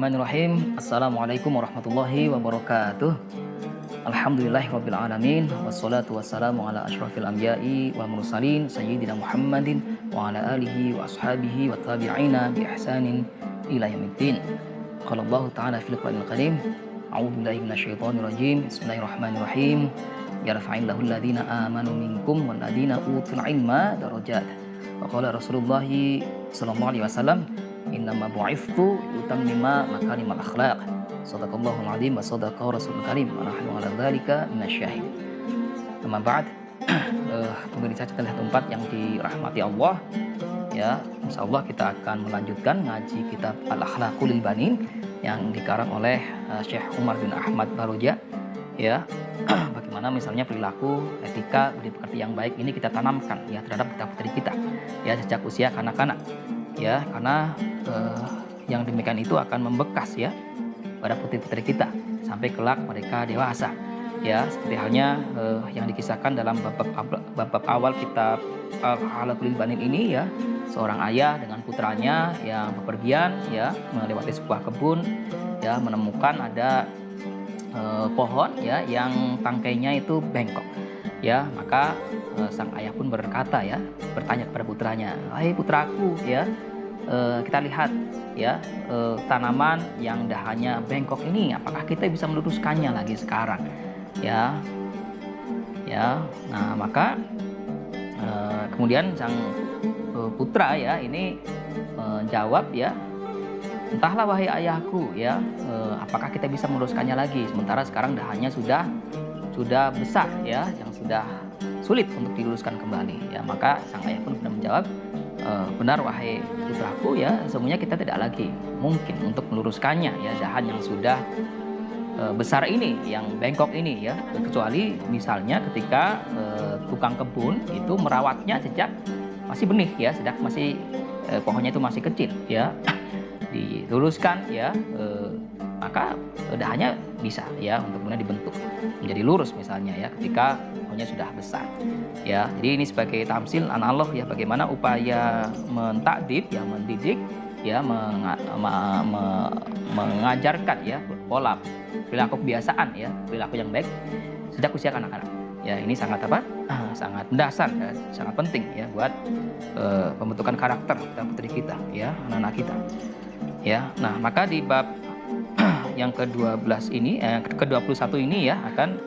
Bismillahirrahmanirrahim. Assalamualaikum warahmatullahi wabarakatuh. Alhamdulillahirabbil alamin wassalatu wassalamu ala asyrafil anbiya'i wal mursalin sayyidina Muhammadin wa ala alihi wa ashabihi wa tabi'ina bi ihsanin ila yaumiddin. Qala Allah ta'ala fil Qur'anil Karim, a'udzu billahi minasyaitonir rajim. Bismillahirrahmanirrahim. Yarfa'illahu alladhina amanu minkum wal ladzina utul ilma darajat. Wa qala Rasulullah sallallahu alaihi wasallam, innama bu'ithtu utammima makarimal akhlaq. Shadaqallahul azim wa shadaqa rasulul karim wa nahnu ala dzalika minasyahid. Amma ba'd. Pemirsa setelah tempat yang dirahmati Allah, ya, insyaallah kita akan melanjutkan ngaji kitab Al-Akhlaqul Banin yang dikarang oleh Syekh Umar bin Ahmad Baroja, ya. Bagaimana misalnya perilaku, etika, budi pekerti yang baik ini kita tanamkan ya terhadap putra-putri kita ya sejak usia kanak-kanak. Ya, karena yang demikian itu akan membekas ya pada putri-putri kita sampai kelak mereka dewasa. Ya, seperti halnya yang dikisahkan dalam bab awal kitab Al-Akhlaqul Banin ini ya, seorang ayah dengan putranya yang bepergian ya melewati sebuah kebun ya, menemukan ada pohon ya yang tangkainya itu bengkok. Ya, maka sang ayah pun berkata ya, bertanya kepada putranya, "Hai putraku ya, kita lihat ya tanaman yang dahannya bengkok ini, apakah kita bisa meluruskannya lagi sekarang?" Ya, ya. Nah, maka kemudian sang putra ya ini menjawab ya, "Entahlah wahai ayahku ya, apakah kita bisa meluruskannya lagi sementara sekarang dahannya sudah besar ya, yang sudah sulit untuk diluruskan kembali." Ya, maka sang ayah pun benar menjawab, "Benar wahai putraku ya, semuanya kita tidak lagi mungkin untuk meluruskannya ya dahan yang sudah besar ini, yang bengkok ini ya, kecuali misalnya ketika tukang kebun itu merawatnya sejak masih benih ya, sejak masih pohonnya itu masih kecil ya, diluruskan ya, maka dahannya bisa ya untuk kemudian dibentuk menjadi lurus misalnya ya ketika pohonnya sudah besar ya." Jadi ini sebagai tamsil analog ya, bagaimana upaya mentakdib ya, mendidik ya, mengajarkan ya pola perilaku kebiasaan ya, perilaku yang baik sejak usia kanak-kanak ya. Ini sangat sangat mendasar dan sangat penting ya buat pembentukan karakter putri kita ya, anak-anak kita ya. Nah, maka di bab yang ke-12 ini, ke-21 ini ya akan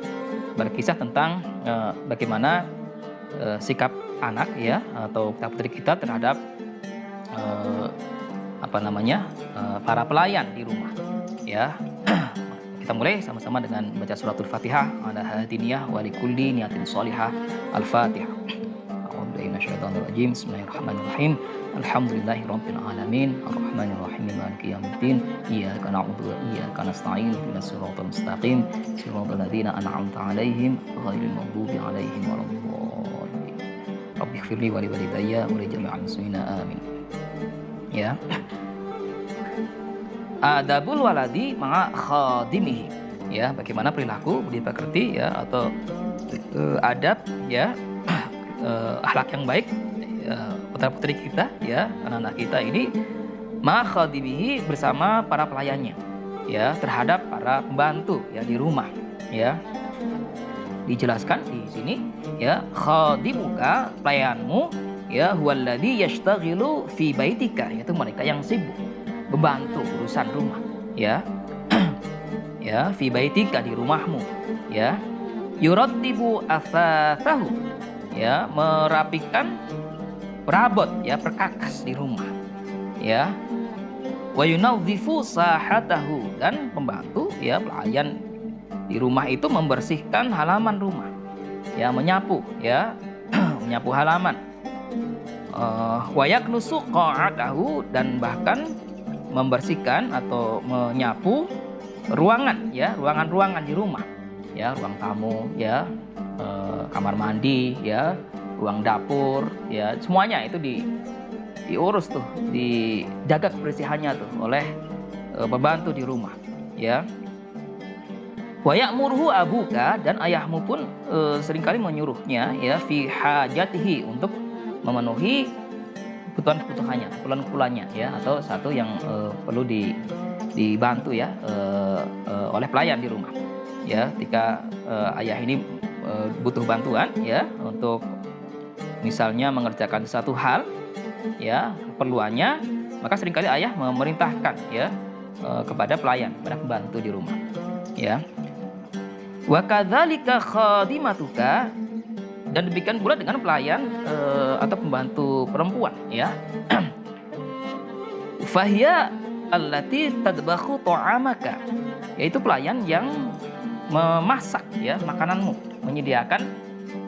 berkisah tentang bagaimana sikap anak ya atau putri kita terhadap para pelayan di rumah ya. Kita mulai sama-sama dengan baca suratul Fatihah, ala hadiniyah wa likulli niyatin sholihah. Al-Fatihah. A'udzubillahi Bismillahirrahmanirrahim. Alhamdulillahirabbil alamin, arrahmanirrahim, maliki yaumiddin, iyyaka na'budu wa iyyaka nasta'in, ihdinas siratal mustaqim, siratal ladzina an'amta 'alaihim ghairil maghdubi 'alaihim waladdallin. Rabbighfirli wa liwalidayya wa li jami'il muslimina amin. Ya. Adabul waladi ma'a khadimihi. Ya, bagaimana perilaku budi pekerti ya atau adab ya, akhlak yang baik putra-putri kita ya, anak-anak kita ini ma'a khadimihi, bersama para pelayannya ya, terhadap para pembantu ya di rumah ya. Dijelaskan di sini ya, khadimuka, pelayanmu ya, huwallazi yashtaghilu fi baitika, yaitu mereka yang sibuk membantu urusan rumah ya. Ya, fi baitika, di rumahmu ya. Yurattibu athathahu ya, merapikan perabot ya, perkakas di rumah ya. Wa yunadhifu sahatahu, dan pembantu ya, pelayan di rumah itu membersihkan halaman rumah ya, menyapu ya, menyapu halaman. Wa yaknusu qa'atahu, dan bahkan membersihkan atau menyapu ruangan ya, ruangan-ruangan di rumah ya, ruang tamu ya, kamar mandi ya, ruang dapur ya, semuanya itu diurus tuh, dijaga kebersihannya tuh oleh pembantu di rumah ya. Wa ya'muruhu abuka, dan ayahmu pun seringkali menyuruhnya ya, fi hajatihi, untuk memenuhi kebutuhan-kebutuhannya, keperluan-keperluannya ya, atau satu yang perlu dibantu ya oleh pelayan di rumah. Ya, ketika ayah ini butuh bantuan ya untuk misalnya mengerjakan satu hal ya keperluannya, maka seringkali ayah memerintahkan ya kepada pelayan, kepada pembantu di rumah. Ya. Wa kadzalika khadimatuka, dan demikian pula dengan pelayan atau pembantu perempuan ya. Fahiya allati tadbakhu ta'amaka, yaitu pelayan yang memasak ya makananmu, menyediakan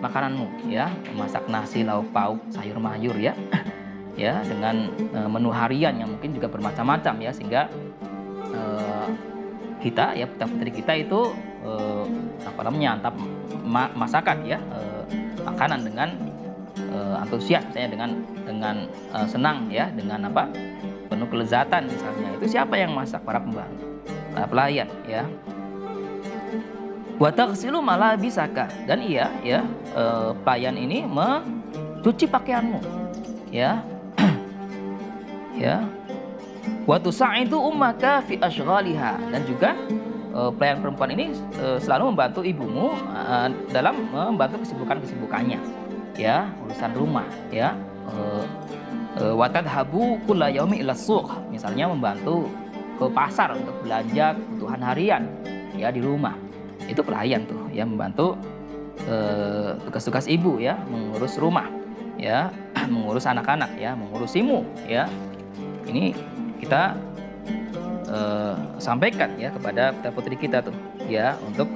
makananmu ya, memasak nasi, lauk pauk, sayur mayur ya. Ya, dengan menu harian yang mungkin juga bermacam-macam ya, sehingga kita ya putra-putri kita itu menyantap masakan ya makanan dengan antusias, misalnya dengan senang ya, dengan penuh kelezatan misalnya. Itu siapa yang masak? Para pembantu, para pelayan ya. Wa taghsilu malabisaka, dan iya ya pelayan ini mencuci pakaianmu ya. Ya. Wa tusaidu ummaka fi ashghaliha, dan juga pelayan perempuan ini selalu membantu ibumu dalam membantu kesibukannya ya, urusan rumah ya. Wa tadhabu kulla yaumi ila suq, misalnya membantu ke pasar untuk belanja kebutuhan harian ya di rumah. Itu pelayan tuh ya, membantu tugas-tugas ibu ya, mengurus rumah ya, mengurus anak-anak ya, mengurusimu ya. Ini kita sampaikan ya kepada putra-putri kita tuh ya, untuk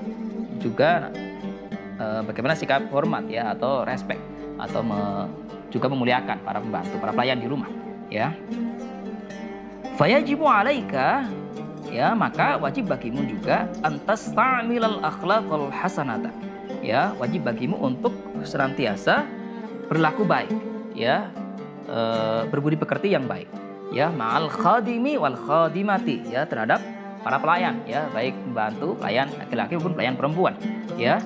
juga bagaimana sikap hormat ya, atau respect, atau juga memuliakan para pembantu, para pelayan di rumah ya. Fayajibu alaika, ya maka wajib bagimu juga antasta'milal akhlaqal hasanata, ya wajib bagimu untuk senantiasa berlaku baik ya, berbudi pekerti yang baik ya, ma'al khadimi wal khadimati, ya terhadap para pelayan ya, baik pembantu, pelayan laki-laki maupun pelayan perempuan ya.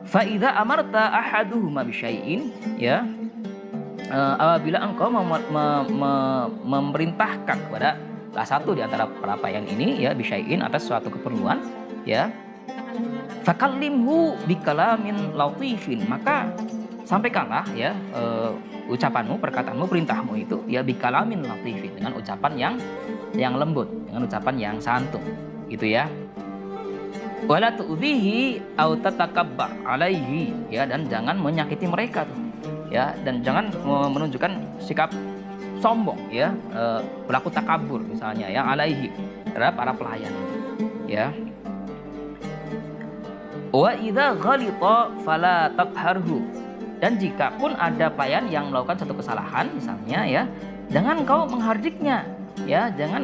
Fa idza amarta ahaduhuma bisyai'in, ya apabila engkau memerintahkan kepada salah satu di antara para pelayan ini ya, bisyai'in atas suatu keperluan ya, fakallimhu bikalamin latifin, maka sampaikanlah ya ucapanmu, perkataanmu, perintahmu itu ya bikalamin latifin, dengan ucapan yang lembut, dengan ucapan yang santun gitu ya. Wala tu'dhihi aw tatakabbar alaihi, ya, dan jangan menyakiti mereka tuh ya, dan jangan menunjukkan sikap sombong ya, berlaku takabur misalnya ya, alaihi, terhadap para pelayan ya. Wa idza ghalita fala taqharhu, dan jika pun ada pelayan yang melakukan satu kesalahan misalnya ya, jangan kau menghardiknya ya, jangan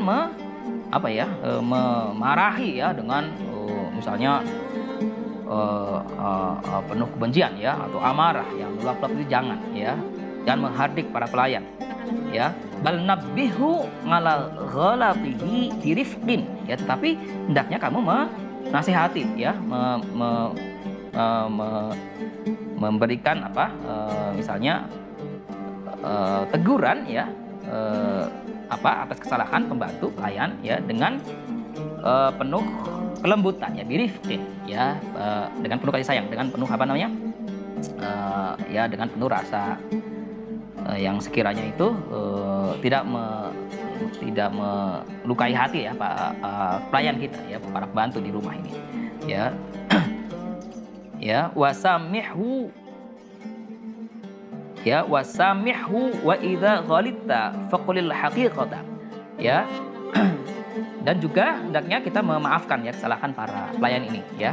memarahi ya dengan misalnya penuh kebencian ya, atau amarah yang meluap-luap, itu jangan ya, jangan menghardik para pelayan ya. Bal nabbihu ala ghalatihi birifqin, ya, tetapi hendaknya kamu menasihati ya, memberikan misalnya teguran ya, atas kesalahan pembantu pelayan ya, dengan penuh kelembutan ya, birifqin ya, dengan penuh kasih sayang, dengan penuh ya, dengan penuh rasa yang sekiranya itu tidak melukai hati ya pelayan kita ya, para pembantu di rumah ini ya. Ya, wasamihu ya, wasamihu wa idza ghalita faqulil haqiqata ya. Dan juga hendaknya kita memaafkan ya kesalahan para pelayan ini ya.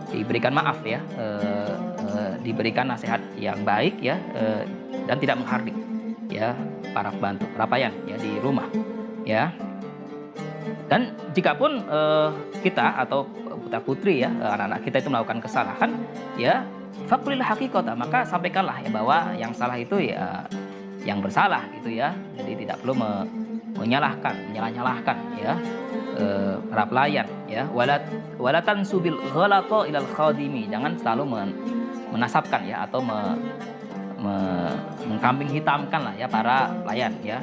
Diberikan maaf ya, diberikan nasihat yang baik ya, dan tidak menghardik ya para pembantu, para pelayan ya di rumah ya. Dan jikapun kita atau putra putri ya, anak-anak kita itu melakukan kesalahan ya, faqulil haqiqata, maka sampaikanlah ya bahwa yang salah itu ya yang bersalah gitu ya. Jadi tidak perlu menyalah-nyalahkan ya para pelayan ya. Walatan subil ghalata ilal khadimi, jangan selalu menasabkan ya, atau mengkambing hitamkan lah ya para pelayan ya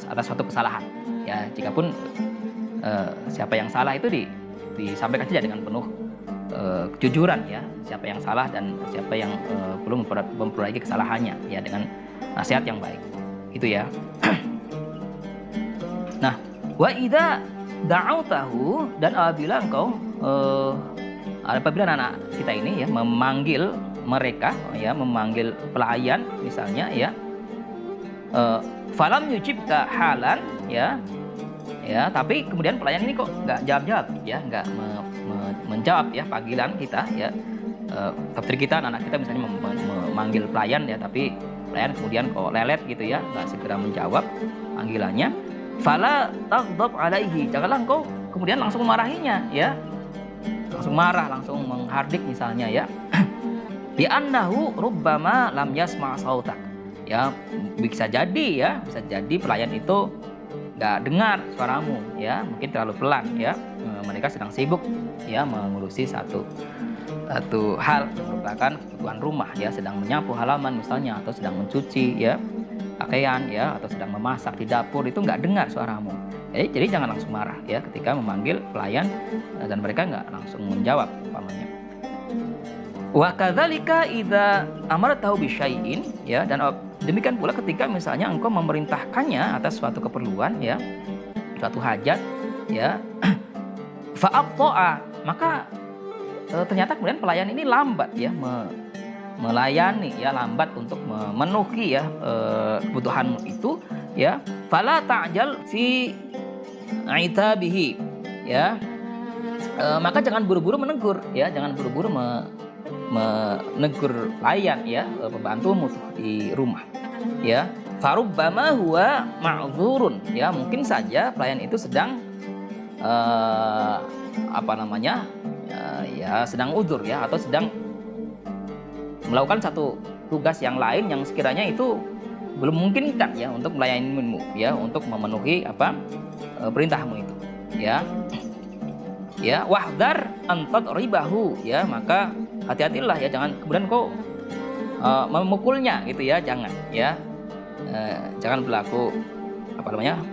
atas suatu kesalahan ya. Jikapun siapa yang salah itu disampaikan saja dengan penuh kejujuran ya, siapa yang salah dan siapa yang belum memperbaiki kesalahannya ya, dengan nasihat yang baik itu ya. Nah, wa idza da'autahu, dan apabila engkau apabila anak kita ini ya memanggil mereka ya, memanggil pelayan misalnya ya, falam yujibka halan ya, tapi kemudian pelayan ini kok nggak jawab ya, nggak menjawab ya panggilan kita ya, tafsir kita anak kita misalnya memanggil pelayan ya, tapi pelayan kemudian kok lelet gitu ya, nggak segera menjawab panggilannya. Fala taghdab alaihi, janganlah engkau kemudian langsung memarahinya ya, langsung marah, langsung menghardik misalnya ya. Bi annahu rubbama lam yasma' sautak ya, bisa jadi pelayan itu nggak dengar suaramu ya, mungkin terlalu pelan ya, mereka sedang sibuk ya mengurusi satu hal merupakan kebutuhan rumah ya, sedang menyapu halaman misalnya, atau sedang mencuci ya pakaian ya, atau sedang memasak di dapur, itu nggak dengar suaramu. Jadi jangan langsung marah ya ketika memanggil pelayan dan mereka nggak langsung menjawab umpamanya. Wa kadzalika idza amartahu bisyai'in ya, dan demikian pula ketika misalnya engkau memerintahkannya atas suatu keperluan ya, suatu hajat ya, fa'abta'a, maka ternyata kemudian pelayan ini lambat ya melayani ya, lambat untuk memenuhi ya kebutuhanmu itu ya, fala ta'jal fi aitabihi ya, maka jangan buru-buru menegur ya, jangan buru-buru menegur pelayan ya, pembantumu di rumah ya. Farubbama huwa ma'dzurun ya, mungkin saja pelayan itu sedang sedang udzur ya, atau sedang melakukan satu tugas yang lain yang sekiranya itu belum memungkinkan ya untuk melayanimu ya, untuk memenuhi perintahmu itu ya. Ya, wahdar an tadribahu ya, maka hati-hatilah ya, jangan kemudian kau memukulnya gitu ya, jangan ya. Jangan berlaku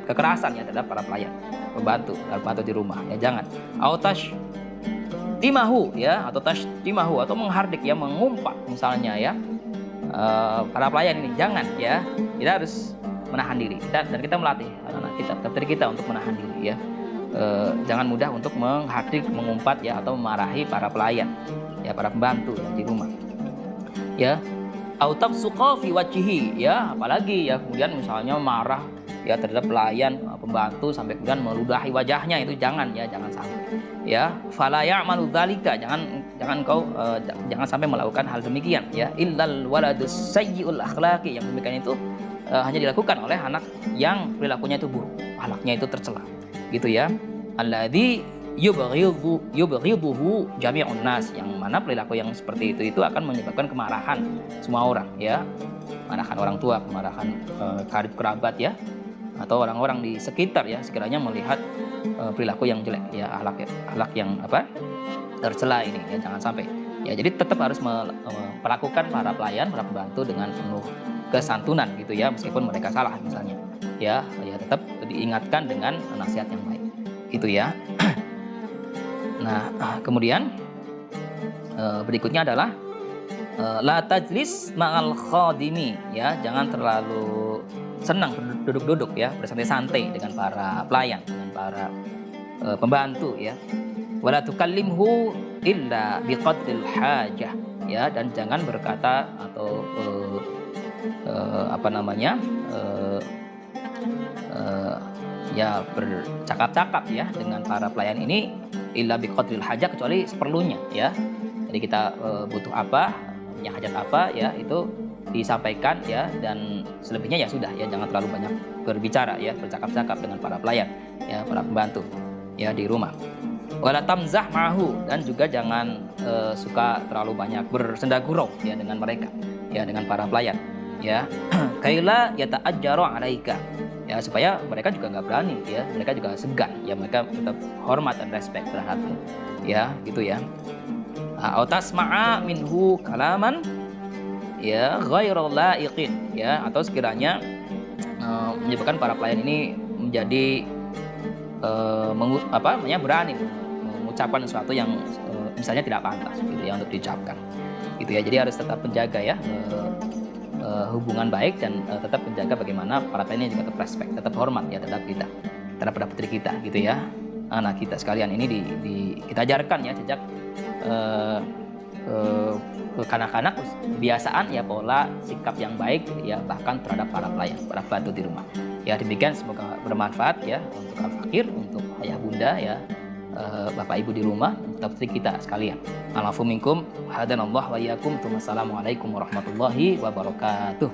kekerasan ya terhadap para pelayan, pembantu di rumah ya, jangan. Autash timahu ya, atau tashtimahu, atau menghardik ya, mengumpat misalnya ya, para pelayan ini jangan ya. Kita harus menahan diri dan kita melatih anak-anak kita, tafsir kita untuk menahan diri ya. Jangan mudah untuk menghardik, mengumpat ya, atau memarahi para pelayan ya, para pembantu ya, di rumah ya. Autab suqa fi wajhihi ya, apalagi ya kemudian misalnya marah ya terhadap pelayan, pembantu, sampai kemudian meludahi wajahnya, itu jangan ya, jangan sampai ya. Fala ya'malu dzalika, jangan kau jangan sampai melakukan hal demikian ya. Illal waladus sayyi'ul akhlaqi, yang demikian itu hanya dilakukan oleh anak yang perilakunya itu buruk, akhlaknya itu tercela gitu ya. Alladzi yubghiduhu jami'un nas, yang mana perilaku yang seperti itu akan menyebabkan kemarahan semua orang ya, kemarahan orang tua, kemarahan karib kerabat ya, atau orang-orang di sekitar ya, sekiranya melihat perilaku yang jelek ya, akhlak yang tercela ini ya, jangan sampai ya. Jadi tetap harus memperlakukan para pelayan, para pembantu dengan penuh kesantunan gitu ya, meskipun mereka salah misalnya ya, tetap diingatkan dengan nasihat yang baik gitu ya. Nah, kemudian berikutnya adalah la tajlis ma'al khadimi ya, jangan terlalu senang duduk-duduk ya, bersantai-santai dengan para pelayan, dengan para pembantu ya. Wala tukallimhu illa biqadril hajah ya, dan jangan berkata atau bercakap-cakap ya dengan para pelayan ini illa biqadril hajah, kecuali seperlunya ya. Jadi kita butuh apa, punya hajat apa ya, itu disampaikan ya, dan selebihnya ya sudah ya, jangan terlalu banyak berbicara ya, bercakap-cakap dengan para pelayan ya, para pembantu ya di rumah. Wala tamzah ma'hu, dan juga jangan suka terlalu banyak bersenda gurau ya dengan mereka ya, dengan para pelayan ya. Kaila yata'ajjaru 'alaika ya, supaya mereka juga nggak berani ya, mereka juga segan ya, mereka tetap hormat dan respect terhadapmu ya, gitu ya. Autasma'a minhu kalaman ya ghairul laiqin ya, atau sekiranya menyebabkan para pelayan ini menjadi berani mengucapkan sesuatu yang misalnya tidak pantas gitu ya untuk diucapkan gitu ya. Jadi harus tetap menjaga ya hubungan baik dan tetap menjaga bagaimana para lainnya juga tetap respect, tetap hormat ya terhadap kita, terhadap putri kita gitu ya. Anak kita sekalian ini kita ajarkan ya sejak kanak-kanak kebiasaan ya, pola sikap yang baik ya, bahkan terhadap para pelayan, para pembantu di rumah. Ya demikian, semoga bermanfaat ya untuk al-fakir, untuk ayah bunda ya, bapak ibu di rumah, untuk putri kita sekalian. Alafu minkum, hadanallah wa iyyakum. Assalamualaikum warahmatullahi wabarakatuh.